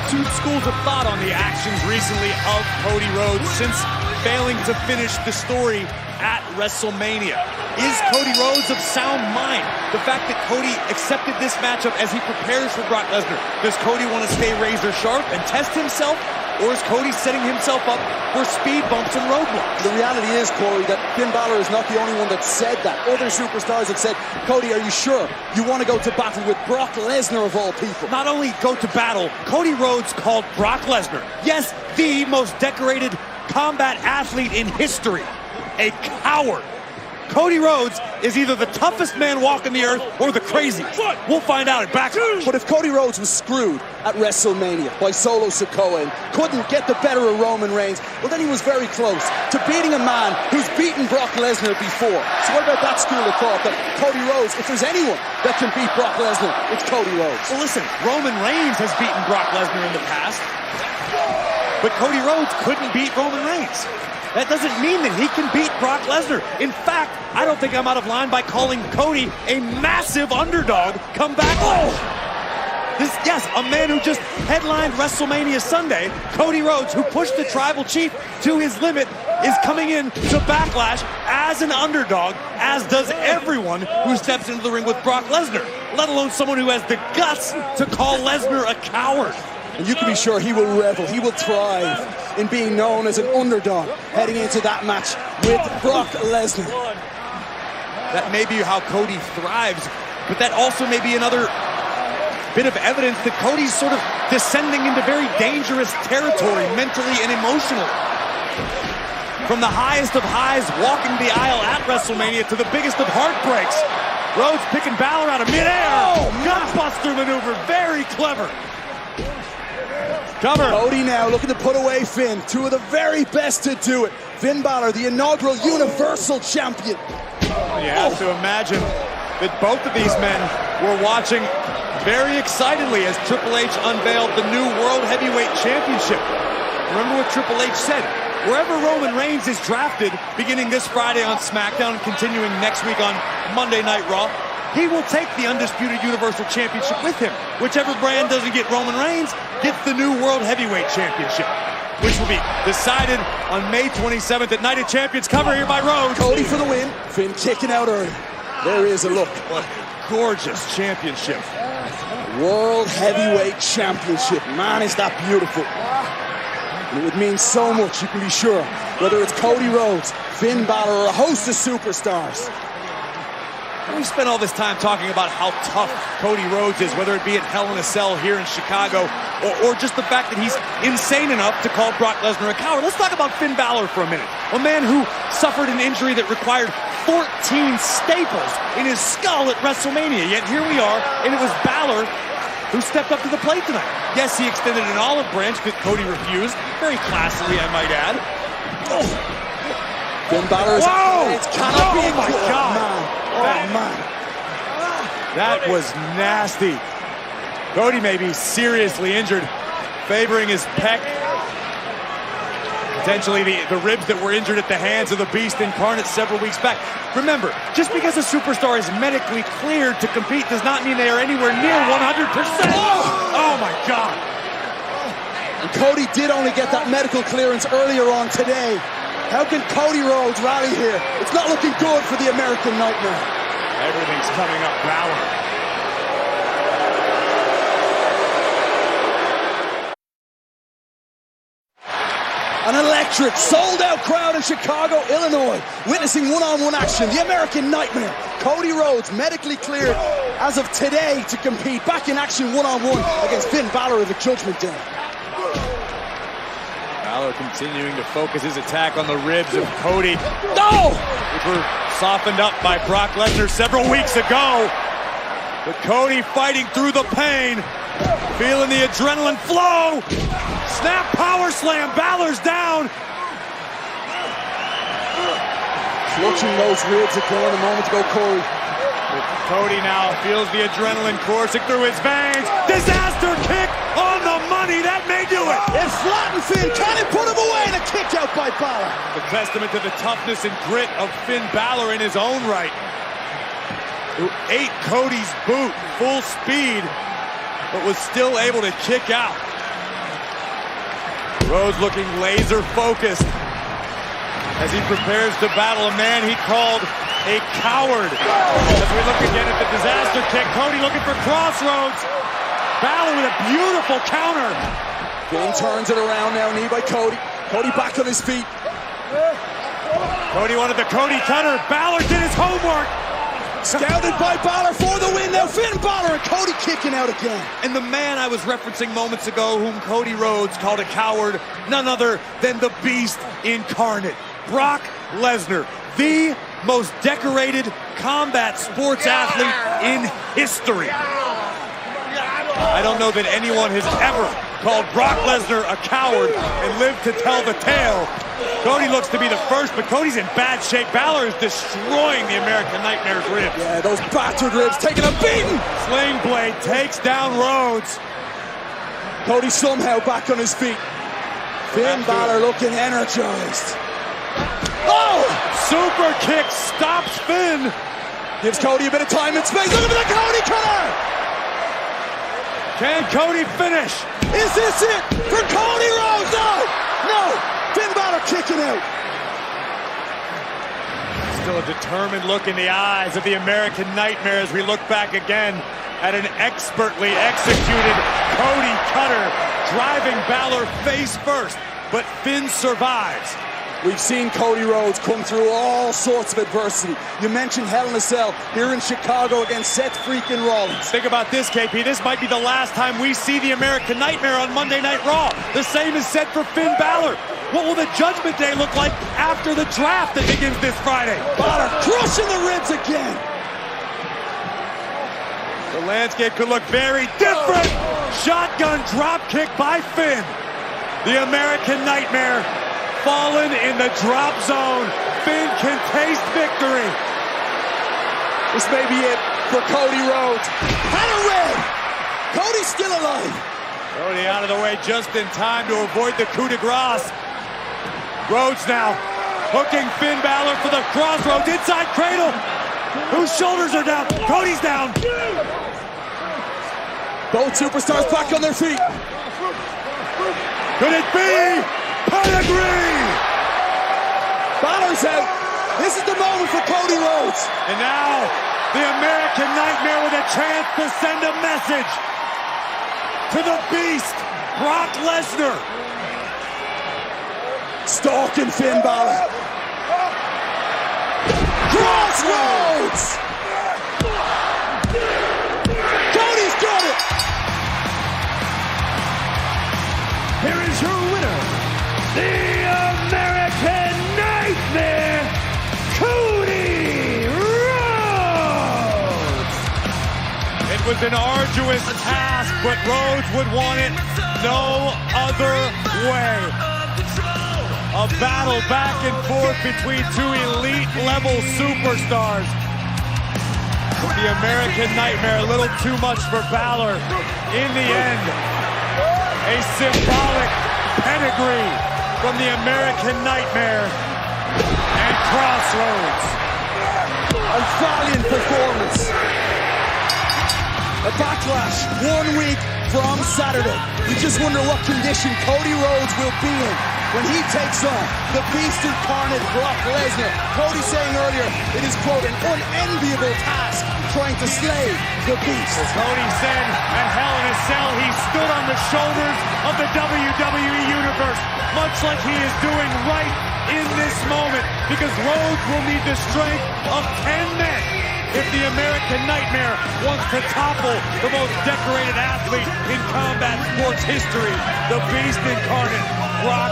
two schools of thought on the actions recently of Cody Rhodes since failing to finish the story at WrestleMania. Is Cody Rhodes of sound mind? The fact that Cody accepted this matchup as he prepares for Brock Lesnar. Does Cody want to stay razor sharp and test himself? Or is Cody setting himself up for speed bumps and roadblocks? The reality is, Corey, that Finn Balor is not the only one that said that. Other superstars have said, Cody, are you sure you want to go to battle with Brock Lesnar of all people? Not only go to battle, Cody Rhodes called Brock Lesnar, yes, the most decorated combat athlete in history, a coward. Cody Rhodes is either the toughest man walking the earth or the craziest. We'll find out at Backlash. But if Cody Rhodes was screwed at WrestleMania by Solo Sikoa and couldn't get the better of Roman Reigns, well, then he was very close to beating a man who's beaten Brock Lesnar before. So what about that school of thought that Cody Rhodes, if there's anyone that can beat Brock Lesnar, it's Cody Rhodes? Well, listen, Roman Reigns has beaten Brock Lesnar in the past, but Cody Rhodes couldn't beat Roman Reigns. That doesn't mean that he can beat Brock Lesnar. In fact, I don't think I'm out of line by calling Cody a massive underdog come Backlash. Yes, a man who just headlined WrestleMania Sunday, Cody Rhodes, who pushed the tribal chief to his limit, is coming in to Backlash as an underdog, as does everyone who steps into the ring with Brock Lesnar, let alone someone who has the guts to call Lesnar a coward. And you can be sure he will revel, he will thrive in being known as an underdog heading into that match with Brock Lesnar. That may be how Cody thrives, but that also may be another bit of evidence that Cody's sort of descending into very dangerous territory, mentally and emotionally. From the highest of highs, walking the aisle at WrestleMania, to the biggest of heartbreaks. Rhodes picking Balor out of midair. Gutbuster maneuver, very clever. Cover. Cody now looking to put away Finn. Two of the very best to do it. Finn Balor, the inaugural Universal Champion. You have to imagine that both of these men were watching very excitedly as Triple H unveiled the new World Heavyweight Championship. Remember what Triple H said? Wherever Roman Reigns is drafted, beginning this Friday on SmackDown and continuing next week on Monday Night Raw, he will take the undisputed Universal Championship with him. Whichever brand doesn't get Roman Reigns gets the new World Heavyweight Championship, which will be decided on May 27th at Night of Champions. Cover here by Rhodes. Cody for the win. Finn kicking out early. There is a look. What a gorgeous championship. World Heavyweight Championship. Man, is that beautiful. And it would mean so much, you can be sure, whether it's Cody Rhodes, Finn Balor, or a host of superstars. We spent all this time talking about how tough Cody Rhodes is, whether it be at Hell in a Cell here in Chicago, or just the fact that he's insane enough to call Brock Lesnar a coward. Let's talk about Finn Balor for a minute. A man who suffered an injury that required 14 staples in his skull at WrestleMania. Yet here we are, and it was Balor who stepped up to the plate tonight. Yes, he extended an olive branch that Cody refused. Very classily, I might add. Oh. Finn Balor is... Whoa! It's cannot be my good. God! Man. Oh, man. That was nasty. Cody may be seriously injured, favoring his pec. Potentially the ribs that were injured at the hands of the Beast Incarnate several weeks back. Remember, just because a superstar is medically cleared to compete does not mean they are anywhere near 100%. Oh my God. And Cody did only get that medical clearance earlier on today. How can Cody Rhodes rally here? It's not looking good for the American Nightmare. Everything's coming up Balor. An electric, sold-out crowd in Chicago, Illinois, witnessing one-on-one action. The American Nightmare, Cody Rhodes, medically cleared as of today to compete. Back in action one-on-one against Finn Balor at the Judgment Day. Balor continuing to focus his attack on the ribs of Cody. No! Which were softened up by Brock Lesnar several weeks ago. But Cody fighting through the pain, feeling the adrenaline flow. Snap power slam, Balor's down. Clutching those ribs again a moment ago, Corey. Cody now feels the adrenaline coursing through his veins. Disaster kick on the money, that may do it. It flattened Finn, can it put him away, and a kick out by Balor. The testament to the toughness and grit of Finn Balor in his own right, who ate Cody's boot full speed, but was still able to kick out. Rhodes looking laser focused as he prepares to battle a man he called a coward. As we look again at the disaster kick, Cody looking for crossroads. Balor with a beautiful counter. Finn turns it around now, knee by Cody. Cody back on his feet. Cody wanted the Cody cutter. Balor did his homework. Scouted by Balor for the win now. Finn Balor and Cody kicking out again. And the man I was referencing moments ago, whom Cody Rhodes called a coward, none other than the Beast incarnate, Brock Lesnar, the most decorated combat sports athlete in history. I don't know that anyone has ever called Brock Lesnar a coward and lived to tell the tale. Cody looks to be the first, but Cody's in bad shape. Balor is destroying the American Nightmare's ribs. Yeah, those battered ribs taking a beating. Sling Blade takes down Rhodes. Cody somehow back on his feet. Finn Balor looking energized. Oh! Super kick stops Finn. Gives Cody a bit of time and space. Look at the Cody cutter! Can Cody finish? Is this it for Cody Rhodes? No! Finn Balor kicking out. Still a determined look in the eyes of the American Nightmare as we look back again at an expertly executed Cody cutter driving Balor face first, but Finn survives. We've seen Cody Rhodes come through all sorts of adversity. You mentioned Hell in a Cell here in Chicago against Seth freaking Rollins. Think about this, KP. This might be the last time we see the American Nightmare on Monday Night Raw. The same is said for Finn Balor. What will the Judgment Day look like after the draft that begins this Friday? Balor crushing the ribs again. The landscape could look very different. Shotgun drop kick by Finn. The American Nightmare fallen in the drop zone. Finn can taste victory. This may be it for Cody Rhodes. And a red. Cody's still alive. Cody out of the way just in time to avoid the coup de grace. Rhodes now hooking Finn Balor for the crossroads. Inside cradle. Whose shoulders are down? Cody's down. Both superstars back on their feet. Could it be Pedigree? Balor's out. This is the moment for Cody Rhodes. And now the American Nightmare with a chance to send a message to the Beast, Brock Lesnar. Stalking Finn Balor. Crossroads! Cody's got it! Here is your winner, the American Nightmare, Cody Rhodes! It was an arduous task, but Rhodes would want it no other way. A battle back and forth between two elite-level superstars. The American Nightmare, a little too much for Balor. In the end, a symbolic pedigree from the American Nightmare and Crossroads. A valiant performance. A backlash 1 week from Saturday. You just wonder what condition Cody Rhodes will be in when he takes on the Beast incarnate Brock Lesnar. Cody saying earlier, it is, quote, an unenviable task trying to slay the Beast. As Cody said at Hell in a Cell, he stood on the shoulders of the WWE Universe, much like he is doing right in this moment, because Rhodes will need the strength of 10 men if the American Nightmare wants to topple the most decorated athlete in combat sports history, the Beast incarnate, Brock